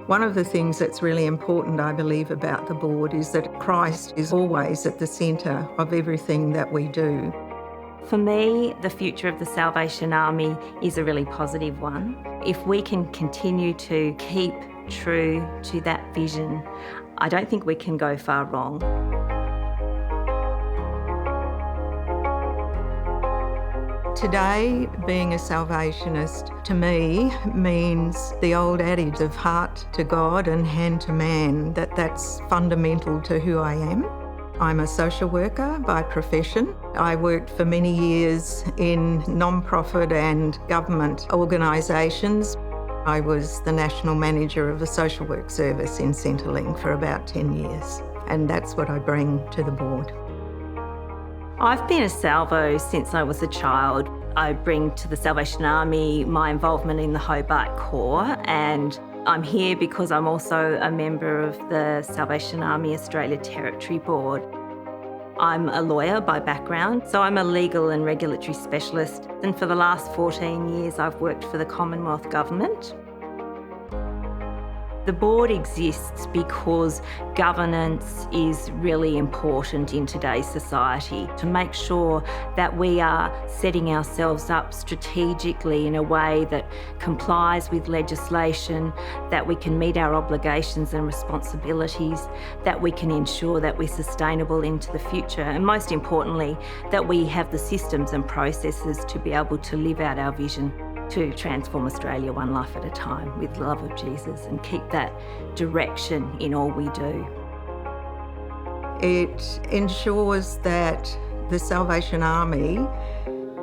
One of the things that's really important, I believe, about the board is that Christ is always at the centre of everything that we do. For me, the future of the Salvation Army is a really positive one. If we can continue to keep true to that vision, I don't think we can go far wrong. Today, being a Salvationist, to me, means the old adage of heart to God and hand to man, that's fundamental to who I am. I'm a social worker by profession. I worked for many years in non-profit and government organisations. I was the national manager of a social work service in Centrelink for about 10 years, and that's what I bring to the board. I've been a Salvo since I was a child. I bring to the Salvation Army my involvement in the Hobart Corps, and I'm here because I'm also a member of the Salvation Army Australia Territory Board. I'm a lawyer by background, so I'm a legal and regulatory specialist, and for the last 14 years I've worked for the Commonwealth Government. The board exists because governance is really important in today's society, to make sure that we are setting ourselves up strategically in a way that complies with legislation, that we can meet our obligations and responsibilities, that we can ensure that we're sustainable into the future, and most importantly, that we have the systems and processes to be able to live out our vision to transform Australia one life at a time with the love of Jesus and keep that direction in all we do. It ensures that the Salvation Army,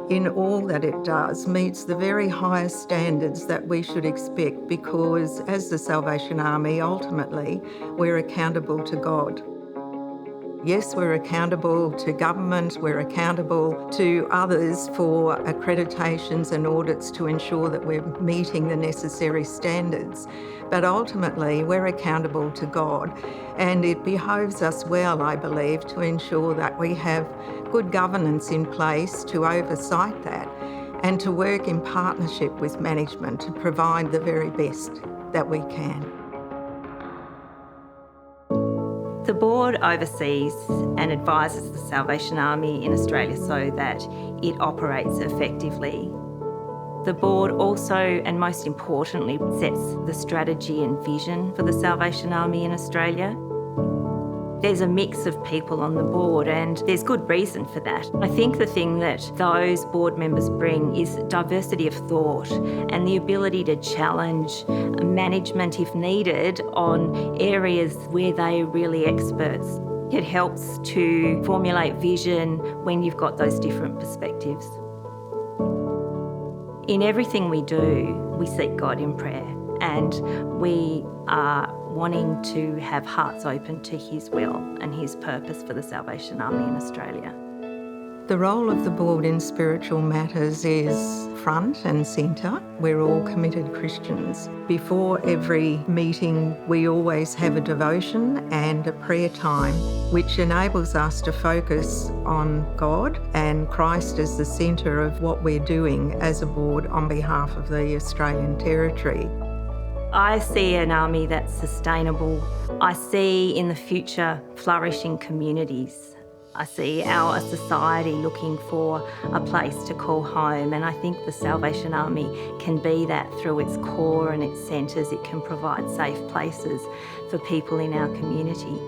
in all that it does, meets the very highest standards that we should expect, because as the Salvation Army, ultimately, we're accountable to God. Yes, we're accountable to government, we're accountable to others for accreditations and audits to ensure that we're meeting the necessary standards. But ultimately, we're accountable to God, and it behoves us well, I believe, to ensure that we have good governance in place to oversight that and to work in partnership with management to provide the very best that we can. The board oversees and advises the Salvation Army in Australia so that it operates effectively. The board also, and most importantly, sets the strategy and vision for the Salvation Army in Australia. There's a mix of people on the board, and there's good reason for that. I think the thing that those board members bring is diversity of thought and the ability to challenge management if needed on areas where they are really experts. It helps to formulate vision when you've got those different perspectives. In everything we do, we seek God in prayer, and we are wanting to have hearts open to His will and His purpose for the Salvation Army in Australia. The role of the board in spiritual matters is front and centre. We're all committed Christians. Before every meeting, we always have a devotion and a prayer time, which enables us to focus on God and Christ as the centre of what we're doing as a board on behalf of the Australian Territory. I see an army that's sustainable. I see in the future flourishing communities. I see our society looking for a place to call home, and I think the Salvation Army can be that through its core and its centres. It can provide safe places for people in our community.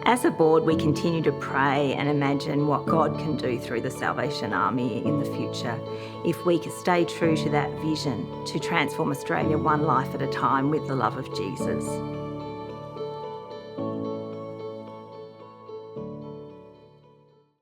As a board, we continue to pray and imagine what God can do through the Salvation Army in the future if we can stay true to that vision to transform Australia one life at a time with the love of Jesus.